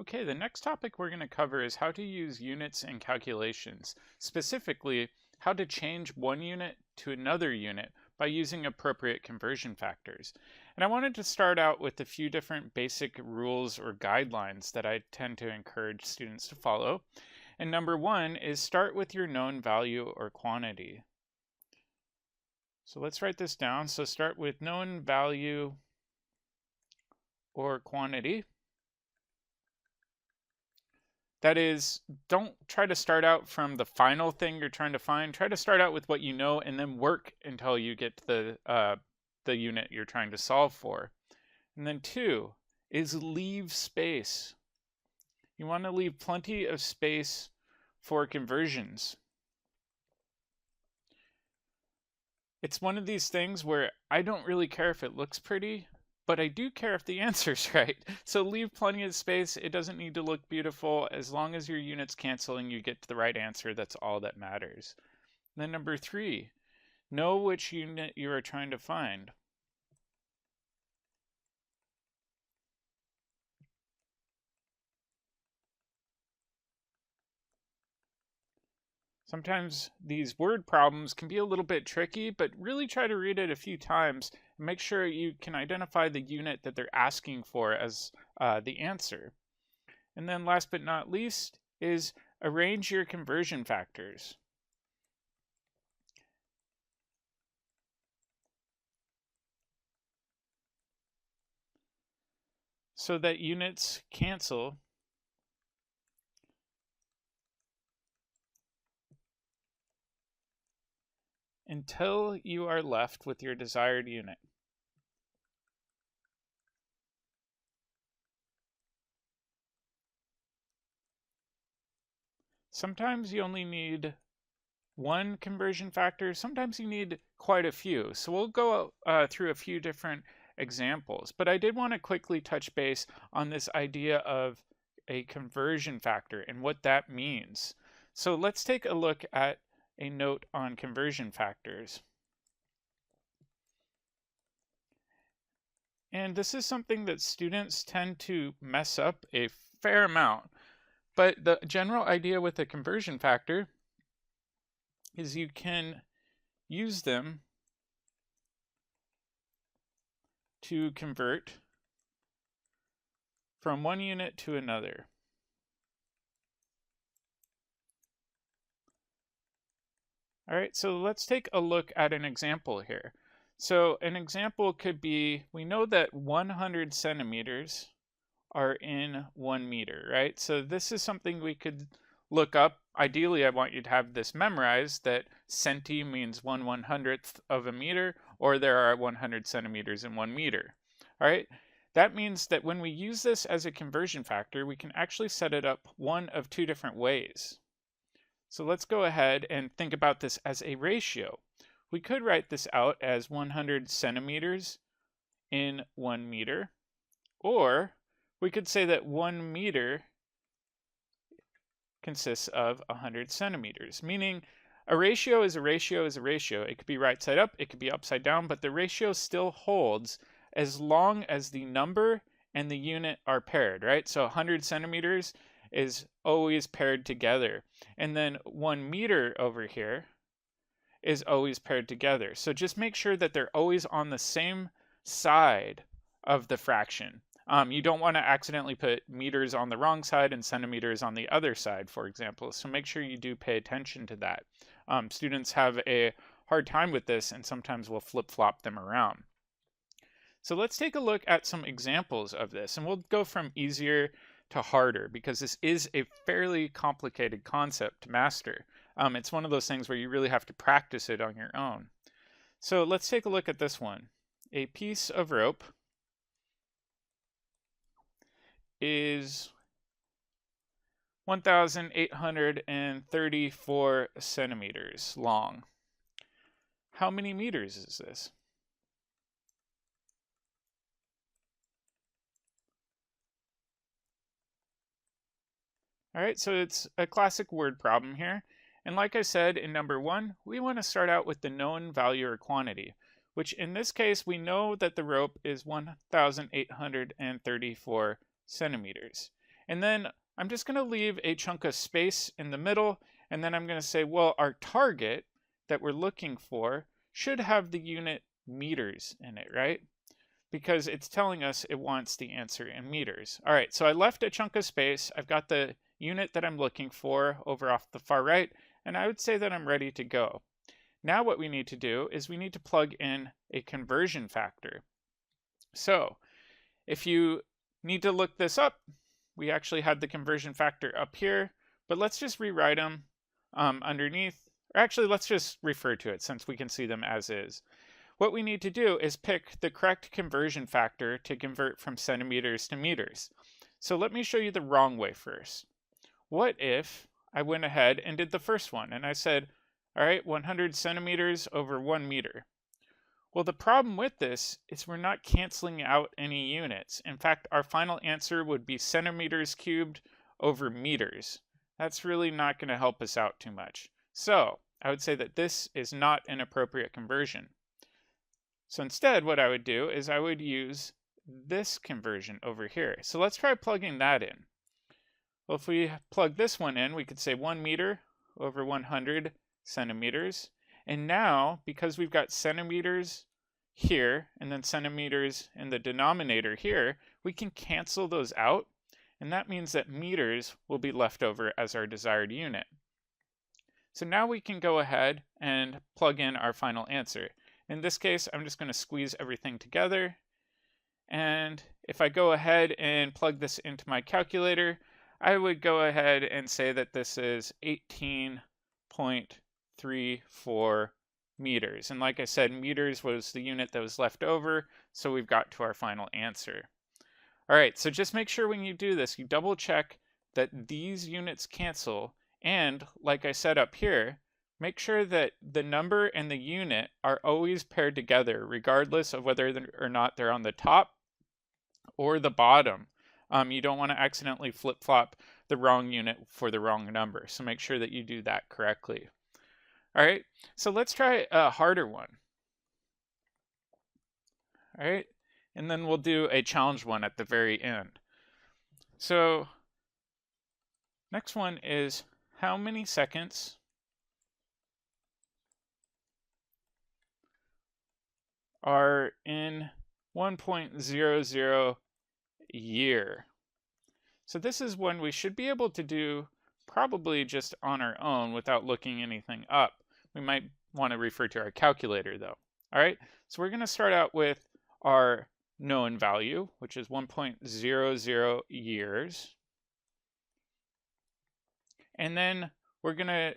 Okay, the next topic we're going to cover is how to use units in calculations, specifically how to change one unit to another unit by using appropriate conversion factors. And I wanted to start out with a few different basic rules or guidelines that I tend to encourage students to follow. And number one is start with your known value or quantity. So let's write this down. So start with known value or quantity. That is, don't try to start out from the final thing you're trying to find. Try to start out with what you know and then work until you get to the unit you're trying to solve for. And then two is leave space. You want to leave plenty of space for conversions. It's one of these things where I don't really care if it looks pretty, but I do care if the answer's right. So leave plenty of space. It doesn't need to look beautiful. As long as your unit's canceling, you get to the right answer. That's all that matters. Then number three, know which unit you are trying to find. Sometimes these word problems can be a little bit tricky, but really try to read it a few times and make sure you can identify the unit that they're asking for as the answer. And then last but not least is arrange your conversion factors. So that units cancel until you are left with your desired unit. Sometimes you only need one conversion factor, sometimes you need quite a few. So we'll go through a few different examples, but I did want to quickly touch base on this idea of a conversion factor and what that means. So let's take a look at a note on conversion factors. And this is something that students tend to mess up a fair amount. But the general idea with a conversion factor is you can use them to convert from one unit to another. All right, so let's take a look at an example here. So an example could be, we know that 100 centimeters are in 1 meter, right? So this is something we could look up. Ideally, I want you to have this memorized, that centi means 1/100th of a meter, or there are 100 centimeters in 1 meter. All right, that means that when we use this as a conversion factor, we can actually set it up one of two different ways. So let's go ahead and think about this as a ratio. We could write this out as 100 centimeters in 1 meter, or we could say that 1 meter consists of 100 centimeters, meaning a ratio is a ratio is a ratio. It could be right side up, it could be upside down, but the ratio still holds as long as the number and the unit are paired, right? So 100 centimeters is always paired together. And then 1 meter over here is always paired together. So just make sure that they're always on the same side of the fraction. You don't want to accidentally put meters on the wrong side and centimeters on the other side, for example. So make sure you do pay attention to that. Students have a hard time with this and sometimes will flip-flop them around. So let's take a look at some examples of this, and we'll go from easier to harder because this is a fairly complicated concept to master. It's one of those things where you really have to practice it on your own. So let's take a look at this one. A piece of rope is 1,834 centimeters long. How many meters is this? All right, so it's a classic word problem here. And like I said in number one, we want to start out with the known value or quantity, which in this case, we know that the rope is 1,834 centimeters. And then I'm just going to leave a chunk of space in the middle, and then I'm going to say, well, our target that we're looking for should have the unit meters in it, right? Because it's telling us it wants the answer in meters. All right, so I left a chunk of space. I've got the unit that I'm looking for over off the far right, and I would say that I'm ready to go. Now what we need to do is we need to plug in a conversion factor. So if you need to look this up, we actually had the conversion factor up here, but let's just rewrite them underneath. Or actually, let's just refer to it since we can see them as is. What we need to do is pick the correct conversion factor to convert from centimeters to meters. So let me show you the wrong way first. What if I went ahead and did the first one and I said, all right, 100 centimeters over 1 meter. Well, the problem with this is we're not canceling out any units. In fact, our final answer would be centimeters cubed over meters. That's really not going to help us out too much. So I would say that this is not an appropriate conversion. So instead, what I would do is I would use this conversion over here. So let's try plugging that in. Well, if we plug this one in, we could say 1 meter over 100 centimeters. And now, because we've got centimeters here and then centimeters in the denominator here, we can cancel those out. And that means that meters will be left over as our desired unit. So now we can go ahead and plug in our final answer. In this case, I'm just going to squeeze everything together. And if I go ahead and plug this into my calculator, I would go ahead and say that this is 18.34 meters. And like I said, meters was the unit that was left over, so we've got to our final answer. All right, so just make sure when you do this, you double check that these units cancel. And like I said up here, make sure that the number and the unit are always paired together, regardless of whether or not they're on the top or the bottom. You don't want to accidentally flip-flop the wrong unit for the wrong number. So make sure that you do that correctly. All right, so let's try a harder one. All right, and then we'll do a challenge one at the very end. So next one is how many seconds are in 1.00 year. So this is one we should be able to do probably just on our own without looking anything up. We might want to refer to our calculator though. All right, so we're going to start out with our known value, which is 1.00 years. And then we're going to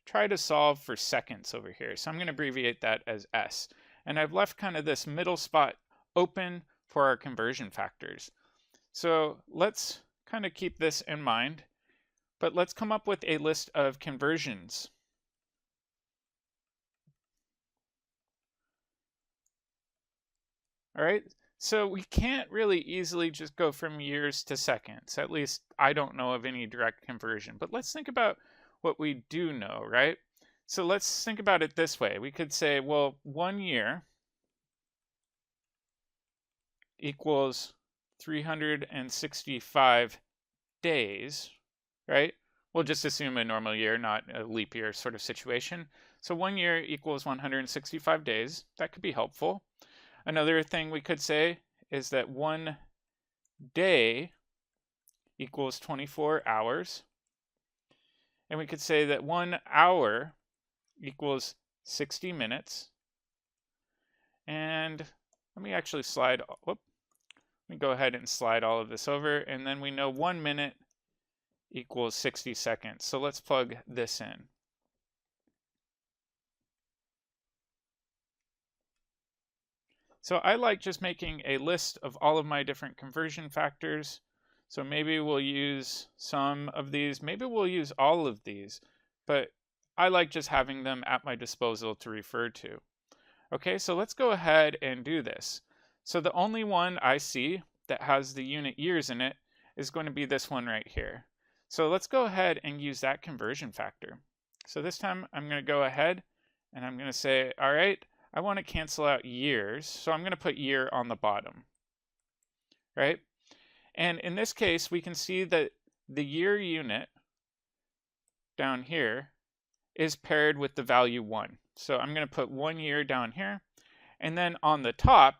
try to solve for seconds over here. So I'm going to abbreviate that as S. And I've left kind of this middle spot open for our conversion factors. So let's kind of keep this in mind, but let's come up with a list of conversions. All right, so we can't really easily just go from years to seconds. At least I don't know of any direct conversion, but let's think about what we do know, right? So let's think about it this way. We could say, well, 1 year equals 365 days, right? We'll just assume a normal year, not a leap year sort of situation. So 1 year equals 165 days. That could be helpful. Another thing we could say is that 1 day equals 24 hours. And we could say that 1 hour equals 60 minutes. And let me actually slide, let me go ahead and slide all of this over. And then we know 1 minute equals 60 seconds. So let's plug this in. So I like just making a list of all of my different conversion factors. So maybe we'll use some of these, maybe we'll use all of these, but I like just having them at my disposal to refer to. Okay, so let's go ahead and do this. So the only one I see that has the unit years in it is going to be this one right here. So let's go ahead and use that conversion factor. So this time I'm going to go ahead and I'm going to say, all right, I want to cancel out years. So I'm going to put year on the bottom, right? And in this case, we can see that the year unit down here is paired with the value 1. So I'm going to put 1 year down here. And then on the top,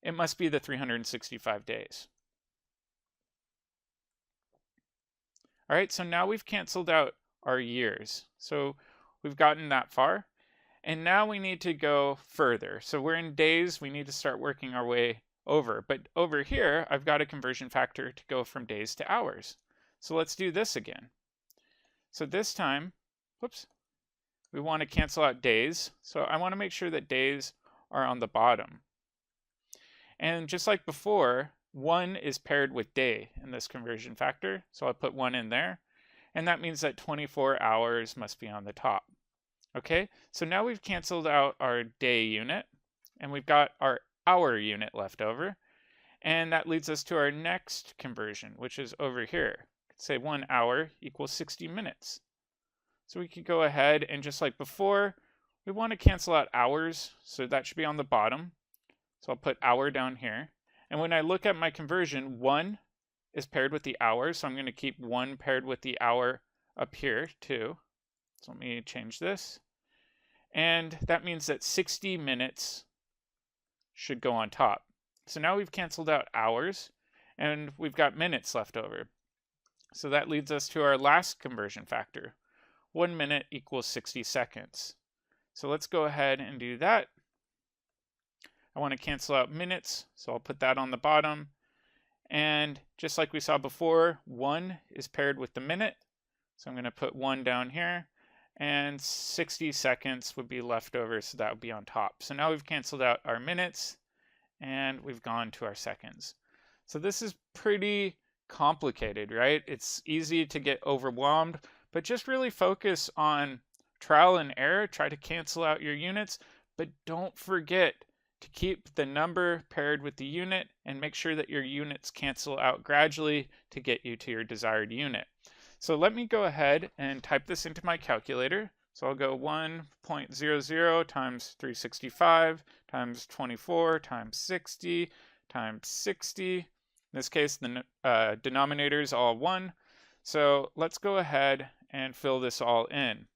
it must be the 365 days. All right, so now we've canceled out our years. So we've gotten that far. And now we need to go further. So we're in days, we need to start working our way over. But over here, I've got a conversion factor to go from days to hours. So let's do this again. So this time, whoops, we want to cancel out days. So I want to make sure that days are on the bottom. And just like before, 1 is paired with day in this conversion factor. So I'll put 1 in there. And that means that 24 hours must be on the top. Okay, so now we've canceled out our day unit, and we've got our hour unit left over. And that leads us to our next conversion, which is over here. Say 1 hour equals 60 minutes. So we could go ahead and just like before, we want to cancel out hours, so that should be on the bottom. So I'll put hour down here. And when I look at my conversion, 1 is paired with the hour, so I'm going to keep 1 paired with the hour up here too. So let me change this. And that means that 60 minutes should go on top. So now we've canceled out hours, and we've got minutes left over. So that leads us to our last conversion factor. 1 minute equals 60 seconds. So let's go ahead and do that. I want to cancel out minutes, so I'll put that on the bottom. And just like we saw before, 1 is paired with the minute. So I'm going to put 1 down here. And 60 seconds would be left over, so that would be on top. So now we've canceled out our minutes, and we've gone to our seconds. So this is pretty complicated, right? It's easy to get overwhelmed, but just really focus on trial and error. Try to cancel out your units, but don't forget to keep the number paired with the unit and make sure that your units cancel out gradually to get you to your desired unit. So let me go ahead and type this into my calculator. So I'll go 1.00 times 365 times 24 times 60 times 60. In this case, the denominator is all 1. So let's go ahead and fill this all in.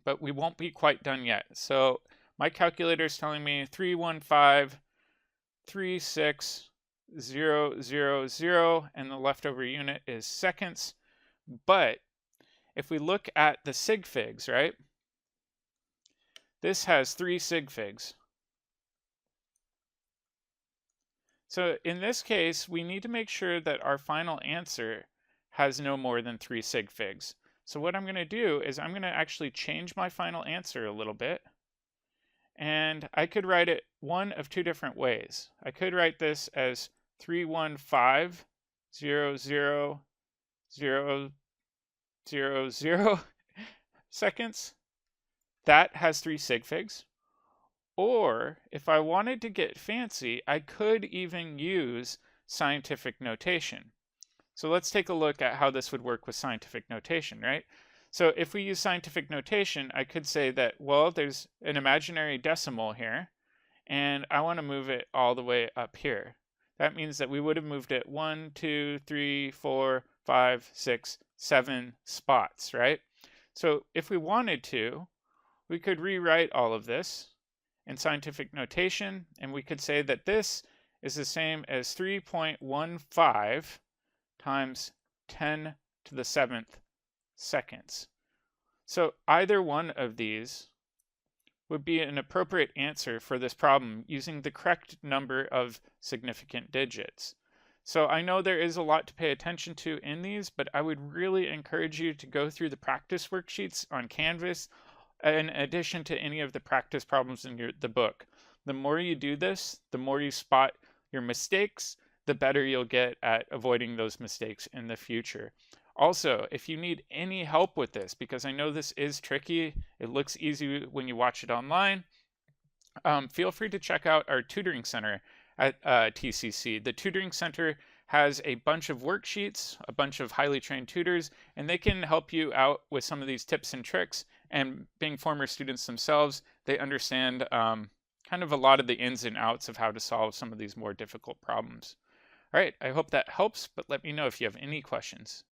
But we won't be quite done yet. So my calculator is telling me 315.36000, and the leftover unit is seconds. But if we look at the sig figs, right? This has 3 sig figs. So in this case, we need to make sure that our final answer has no more than 3 sig figs. So what I'm going to do is I'm going to actually change my final answer a little bit. And I could write it one of 2 different ways. I could write this as 315.00000 seconds. That has 3 sig figs. Or if I wanted to get fancy, I could even use scientific notation. So let's take a look at how this would work with scientific notation, right? So if we use scientific notation, I could say that, well, there's an imaginary decimal here, and I want to move it all the way up here. That means that we would have moved it 1, 2, 3, 4, 5, 6, 7 spots, right? So if we wanted to, we could rewrite all of this in scientific notation, and we could say that this is the same as 3.15 times 10 to the 7th seconds. So either one of these would be an appropriate answer for this problem using the correct number of significant digits. So I know there is a lot to pay attention to in these, but I would really encourage you to go through the practice worksheets on Canvas in addition to any of the practice problems in the book. The more you do this, the more you spot your mistakes, the better you'll get at avoiding those mistakes in the future. Also, if you need any help with this, because I know this is tricky, it looks easy when you watch it online, feel free to check out our tutoring center at TCC. The tutoring center has a bunch of worksheets, a bunch of highly trained tutors, and they can help you out with some of these tips and tricks. And being former students themselves, they understand kind of a lot of the ins and outs of how to solve some of these more difficult problems. All right, I hope that helps, but let me know if you have any questions.